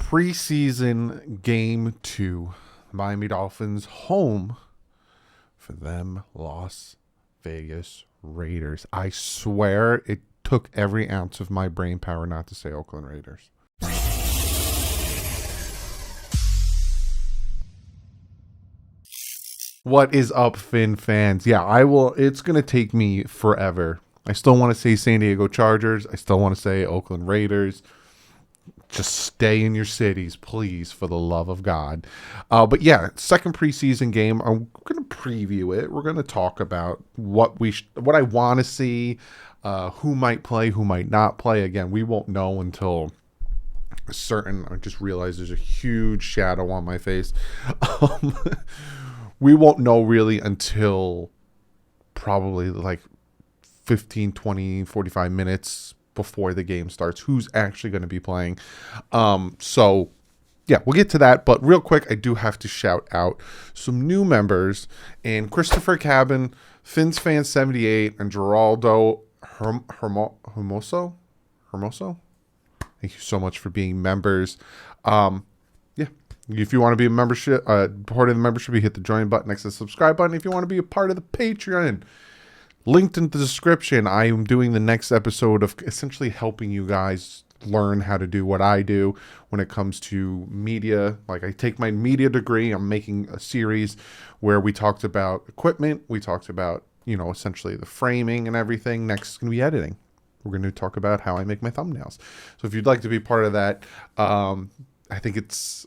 Preseason game 2. Miami Dolphins home for them Las Vegas Raiders. I swear it took every ounce of my brain power not to say Oakland Raiders. What is up, Finn fans? Yeah, I will. It's going to take me forever. I still want to say San Diego Chargers. I still want to say Oakland Raiders. Just stay in your cities, please, for the love of God. But yeah, second preseason game. I'm going to preview it. We're going to talk about what I want to see, who might play, who might not play. Again, we won't know until I just realized there's a huge shadow on my face. We won't know really until probably like 15, 20, 45 minutes before the game starts who's actually going to be playing. So yeah, we'll get to that. But real quick, I do have to shout out some new members. And Christopher Cabin, Fins Fan 78, and Geraldo Hermoso. Thank you so much for being members. If you want to be a membership, part of the membership, you hit the join button next to the subscribe button. If you want to be a part of the Patreon, linked in the description, I am doing the next episode of essentially helping you guys learn how to do what I do when it comes to media. Like, I take my media degree. I'm making a series where we talked about equipment. We talked about, essentially the framing and everything. Next is going to be editing. We're going to talk about how I make my thumbnails. So if you'd like to be part of that, I think it's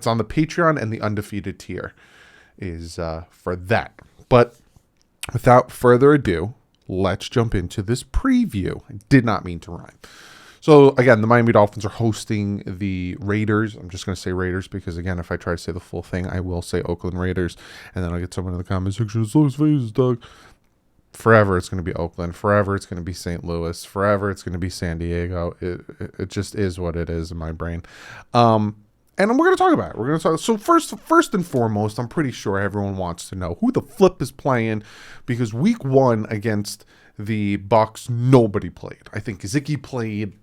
on the Patreon, and the undefeated tier is for that. But without further ado, let's jump into this preview. I did not mean to rhyme. So again, the Miami Dolphins are hosting the Raiders. I'm just going to say Raiders because, again, if I try to say the full thing, I will say Oakland Raiders, and then I'll get someone in the comment section, it's Las Vegas, Doug. Forever it's going to be Oakland. Forever it's going to be St. Louis. Forever it's going to be San Diego. It just is what it is in my brain. And we're going to talk about it. We're going to talk. So first and foremost, I'm pretty sure everyone wants to know who the flip is playing, because week 1 against the Bucs, nobody played. I think Zicky played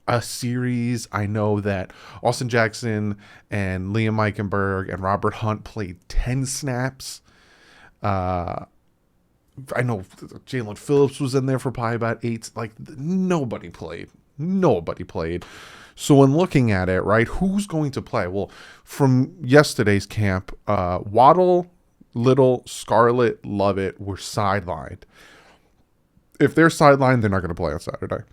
a series. I know that Austin Jackson and Liam Eichenberg and Robert Hunt played 10 snaps. I know Jalen Phillips was in there for probably about 8. Like, nobody played. So when looking at it, right, who's going to play? Well, from yesterday's camp, Waddle, Little, Scarlett, Lovett were sidelined. If they're sidelined, they're not going to play on Saturday.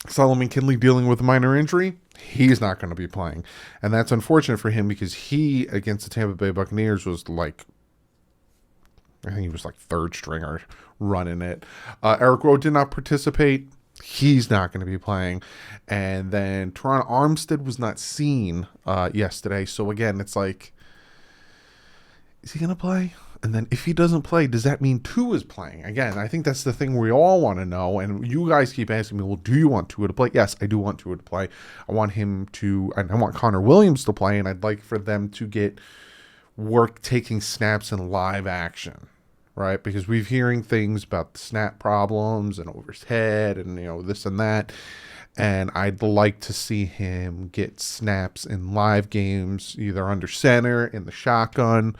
Solomon Kindley dealing with a minor injury, he's not going to be playing. And that's unfortunate for him because he, against the Tampa Bay Buccaneers, was like, I think he was like third stringer running it. Eric Rowe did not participate. He's not going to be playing. And then Teron Armstead was not seen yesterday. So again, it's like, is he going to play? And then if he doesn't play, does that mean Tua is playing? Again, I think that's the thing we all want to know. And you guys keep asking me, well, do you want Tua to play? Yes, I do want Tua to play. I want Connor Williams to play. And I'd like for them to get work taking snaps in live action. Right, because we've hearing things about the snap problems and over his head and this and that, and I'd like to see him get snaps in live games, either under center, in the shotgun,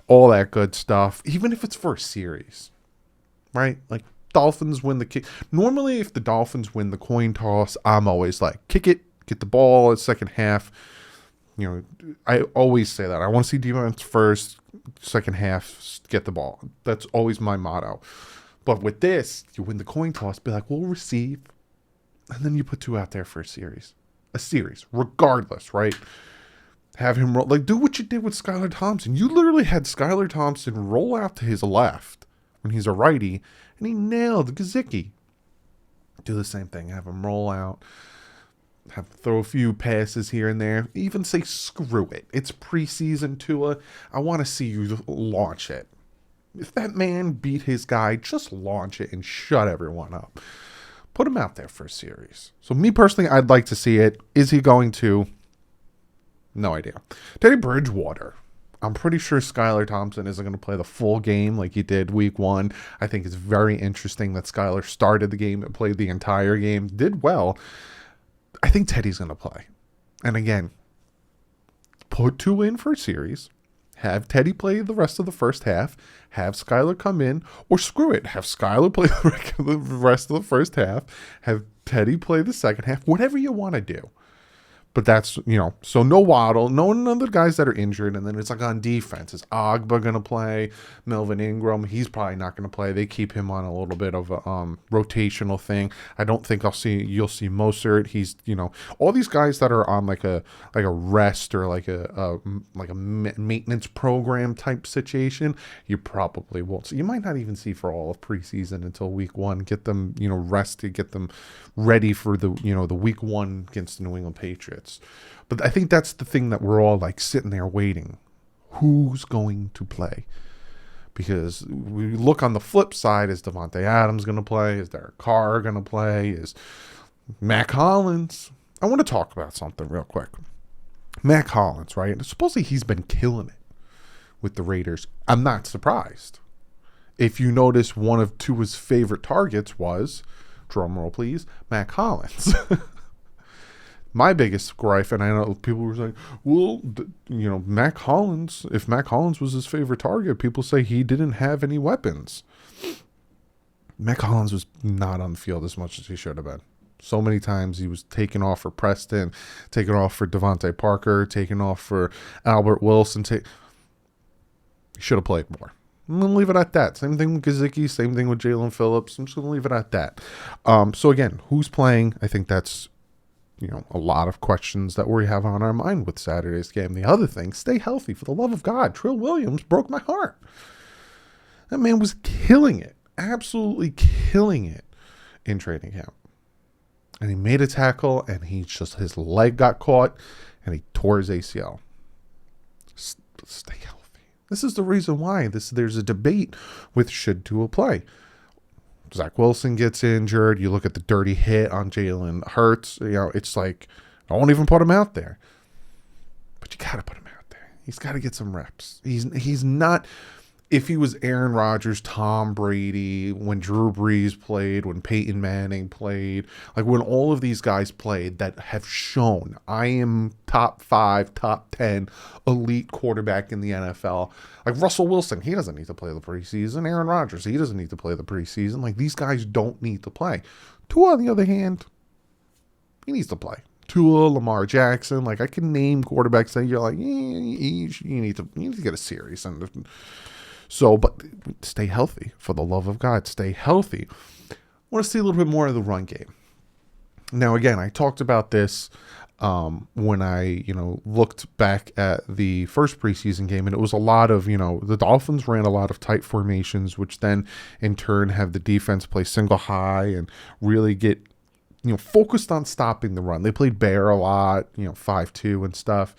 all that good stuff, even if it's for a series, right? Like, Dolphins win the kick. Normally, if the Dolphins win the coin toss, I'm always like, kick it, get the ball in the second half. I always say that. I want to see defense first, second half, get the ball. That's always my motto. But with this, you win the coin toss, be like, we'll receive. And then you put Tua out there for a series. Regardless, right? Have him roll. Like, do what you did with Skylar Thompson. You literally had Skylar Thompson roll out to his left when he's a righty, and he nailed Gesicki. Do the same thing. Have him roll out. Throw a few passes here and there. Even say, screw it. It's preseason, Tua. I want to see you launch it. If that man beat his guy, just launch it and shut everyone up. Put him out there for a series. So me personally, I'd like to see it. Is he going to? No idea. Teddy Bridgewater. I'm pretty sure Skylar Thompson isn't going to play the full game like he did week 1. I think it's very interesting that Skylar started the game and played the entire game. Did well. I think Teddy's going to play. And again, put two in for a series. Have Teddy play the rest of the first half. Have Skylar come in. Or screw it. Have Skylar play the rest of the first half. Have Teddy play the second half. Whatever you want to do. But that's, so no Waddle, none of the guys that are injured. And then it's like on defense. Is Agba going to play? Melvin Ingram, he's probably not going to play. They keep him on a little bit of a rotational thing. I don't think you'll see Mostert. He's, all these guys that are on like a rest or like a maintenance program type situation, you probably won't. So you might not even see for all of preseason until week one. Get them, rested, get them ready for the, the week one against the New England Patriots. But I think that's the thing that we're all like sitting there waiting. Who's going to play? Because we look on the flip side, is Devontae Adams going to play? Is Derek Carr going to play? Is Mac Hollins? I want to talk about something real quick. Mac Hollins, right? Supposedly he's been killing it with the Raiders. I'm not surprised. If you notice, one of his favorite targets was, drumroll please, Mac Hollins. My biggest gripe, and I know people were saying, well, Mac Hollins, if Mac Hollins was his favorite target, people say he didn't have any weapons. Mac Hollins was not on the field as much as he should have been. So many times he was taken off for Preston, taken off for Devontae Parker, taken off for Albert Wilson. He should have played more. I'm going to leave it at that. Same thing with Gesicki, same thing with Jalen Phillips. I'm just going to leave it at that. So again, who's playing? I think that's a lot of questions that we have on our mind with Saturday's game. The other thing, stay healthy. For the love of God, Trill Williams broke my heart. That man was killing it. Absolutely killing it in training camp. And he made a tackle, and his leg got caught, and he tore his ACL. Stay healthy. This is the reason why there's a debate with should Tua play. Zach Wilson gets injured. You look at the dirty hit on Jalen Hurts. It's like, I won't even put him out there. But you got to put him out there. He's got to get some reps. He's not, if he was Aaron Rodgers, Tom Brady, when Drew Brees played, when Peyton Manning played, like when all of these guys played that have shown, I am top 5, top 10 elite quarterback in the NFL. Like Russell Wilson, he doesn't need to play the preseason. Aaron Rodgers, he doesn't need to play the preseason. Like these guys don't need to play. Tua, on the other hand, he needs to play. Tua, Lamar Jackson, like I can name quarterbacks that you're like, you need to get a series. And so, but stay healthy. For the love of God, stay healthy. I want to see a little bit more of the run game. Now, again, I talked about this when I, looked back at the first preseason game, and it was a lot of, the Dolphins ran a lot of tight formations, which then in turn have the defense play single high and really get, focused on stopping the run. They played bear a lot, 5-2 and stuff.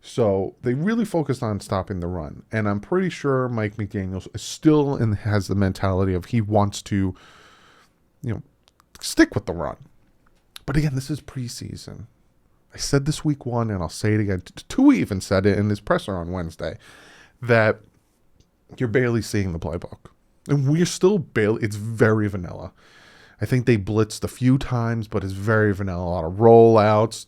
So they really focused on stopping the run. And I'm pretty sure Mike McDaniel is still and has the mentality of he wants to, stick with the run. But again, this is preseason. I said this week one, and I'll say it again. Tua even said it in his presser on Wednesday, that you're barely seeing the playbook. And we're still barely, it's very vanilla. I think they blitzed a few times, but it's very vanilla. A lot of rollouts,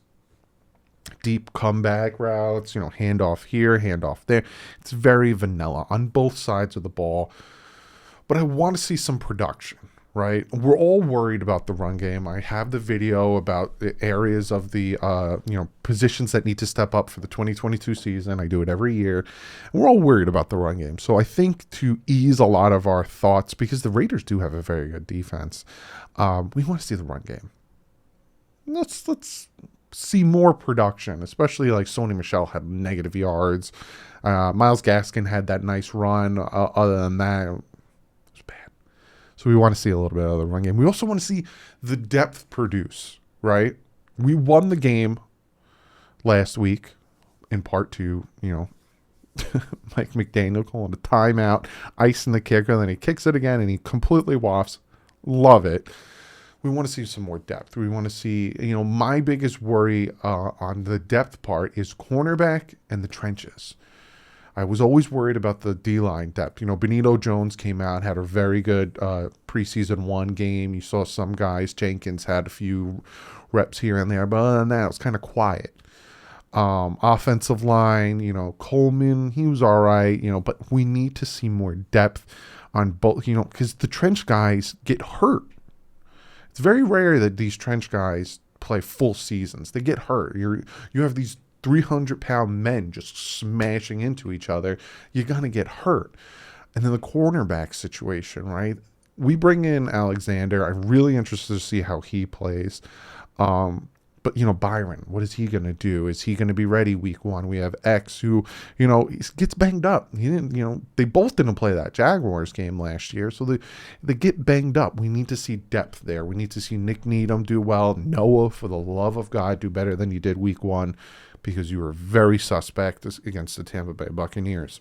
deep comeback routes, handoff here, handoff there. It's very vanilla on both sides of the ball. But I want to see some production, right? We're all worried about the run game. I have the video about the areas of the, positions that need to step up for the 2022 season. I do it every year. And we're all worried about the run game. So I think to ease a lot of our thoughts, because the Raiders do have a very good defense, we want to see the run game. Let's see more production, especially like Sony Michel had negative yards. Myles Gaskin had that nice run. Other than that, it was bad. So we want to see a little bit of the run game. We also want to see the depth produce, right? We won the game last week in part two, Mike McDaniel calling a timeout, icing the kicker, then he kicks it again and he completely wafts. Love it. We want to see some more depth. We want to see, my biggest worry on the depth part is cornerback and the trenches. I was always worried about the D-line depth. Benito Jones came out, had a very good preseason 1 game. You saw some guys, Jenkins had a few reps here and there, but other than that, it was kind of quiet. Offensive line, Coleman, he was all right, but we need to see more depth on both, because the trench guys get hurt. It's very rare that these trench guys play full seasons. They get hurt. You have these 300-pound men just smashing into each other. You're going to get hurt. And then the cornerback situation, right? We bring in Alexander. I'm really interested to see how he plays. But, Byron, what is he going to do? Is he going to be ready week 1? We have X who, he gets banged up. He didn't, they both didn't play that Jaguars game last year. So they get banged up. We need to see depth there. We need to see Nick Needham do well. Noah, for the love of God, do better than you did week 1 because you were very suspect against the Tampa Bay Buccaneers.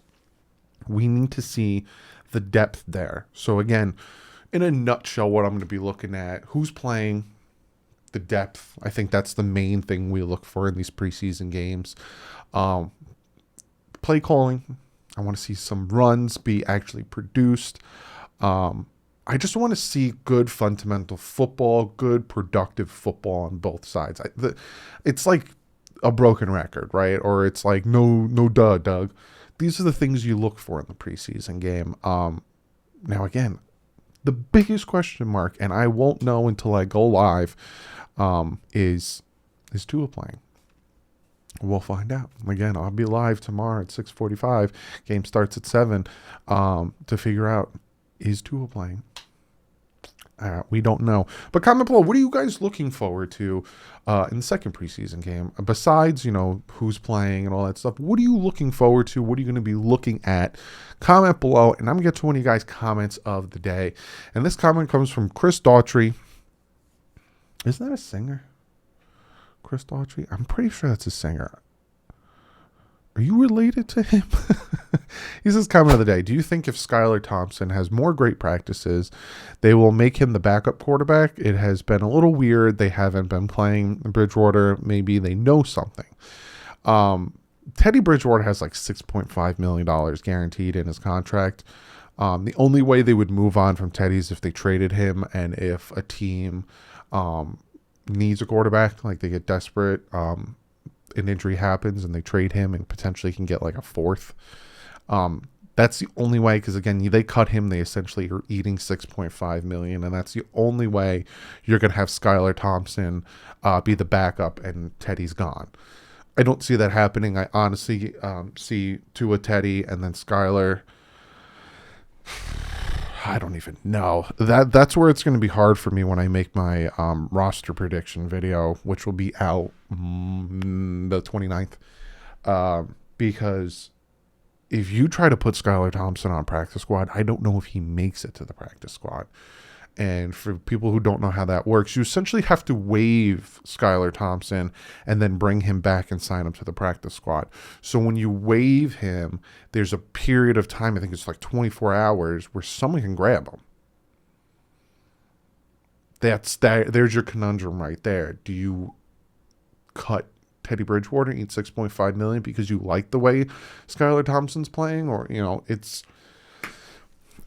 We need to see the depth there. So, again, in a nutshell, what I'm going to be looking at, who's playing, the depth. I think that's the main thing we look for in these preseason games. Play calling. I want to see some runs be actually produced. I just want to see good fundamental football, good productive football on both sides. It's like a broken record, right? Or it's like, no, Doug. These are the things you look for in the preseason game. Now, again, the biggest question mark, and I won't know until I go live, is Tua playing? We'll find out. Again, I'll be live tomorrow at 6:45. Game starts at 7 to figure out, is Tua playing? We don't know. But comment below, what are you guys looking forward to in the second preseason game? Besides, who's playing and all that stuff, what are you looking forward to? What are you going to be looking at? Comment below, and I'm going to get to one of you guys' comments of the day. And this comment comes from Chris Daughtry. Isn't that a singer? Chris Daughtry? I'm pretty sure that's a singer. Are you related to him? He says, comment of the day. Do you think if Skylar Thompson has more great practices, they will make him the backup quarterback? It has been a little weird. They haven't been playing Bridgewater. Maybe they know something. Teddy Bridgewater has like $6.5 million guaranteed in his contract. The only way they would move on from Teddy is if they traded him and if a team needs a quarterback, like they get desperate, an injury happens and they trade him and potentially can get like a fourth. That's the only way, because again, they cut him, they essentially are eating $6.5 million, and that's the only way you're going to have Skylar Thompson be the backup and Teddy's gone. I don't see that happening. I honestly see Tua, Teddy, and then Skylar. I don't even know. That's where it's going to be hard for me when I make my roster prediction video, which will be out the 29th. Because if you try to put Skylar Thompson on practice squad, I don't know if he makes it to the practice squad. And for people who don't know how that works, you essentially have to waive Skylar Thompson and then bring him back and sign him to the practice squad. So when you waive him, there's a period of time, I think it's like 24 hours, where someone can grab him. There's your conundrum right there. Do you cut Teddy Bridgewater, eat $6.5 million because you like the way Skylar Thompson's playing? Or,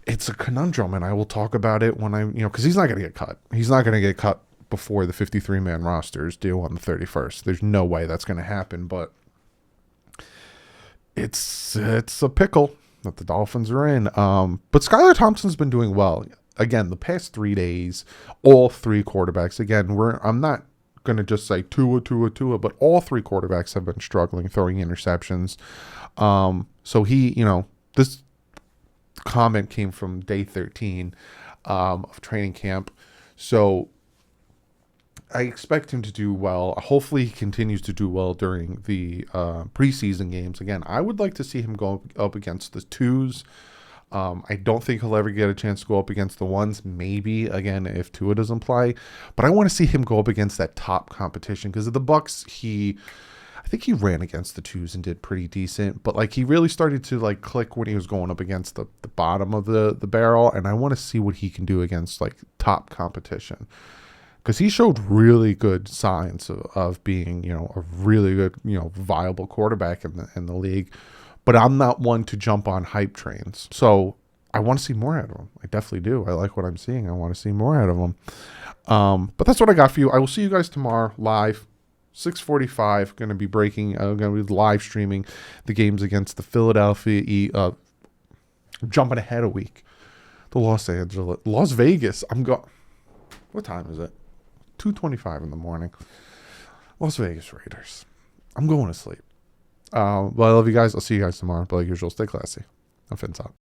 it's a conundrum, and I will talk about it when because he's not going to get cut. He's not going to get cut before the 53-man roster is due on the 31st. There's no way that's going to happen, but it's a pickle that the Dolphins are in. But Skylar Thompson's been doing well. Again, the past 3 days, all three quarterbacks. Again, I'm not going to just say Tua, but all three quarterbacks have been struggling, throwing interceptions. So this comment came from day 13 of training camp. So I expect him to do well. Hopefully he continues to do well during the preseason games. Again, I would like to see him go up against the twos. I don't think he'll ever get a chance to go up against the ones. Maybe, again, if Tua doesn't play. But I want to see him go up against that top competition. Because of the Bucs, I think he ran against the twos and did pretty decent. But he really started to click when he was going up against the bottom of the barrel. And I want to see what he can do against top competition. Because he showed really good signs of being, a really good, viable quarterback in the league. But I'm not one to jump on hype trains. So I want to see more out of him. I definitely do. I like what I'm seeing. I want to see more out of him. But that's what I got for you. I will see you guys tomorrow live. 6:45. Going to be breaking. Going to be live streaming the games against the Philadelphia. Jumping ahead a week. The Las Vegas. What time is it? 2:25 in the morning. Las Vegas Raiders. I'm going to sleep. Well, I love you guys. I'll see you guys tomorrow. But like usual, stay classy. I'm Fin's out.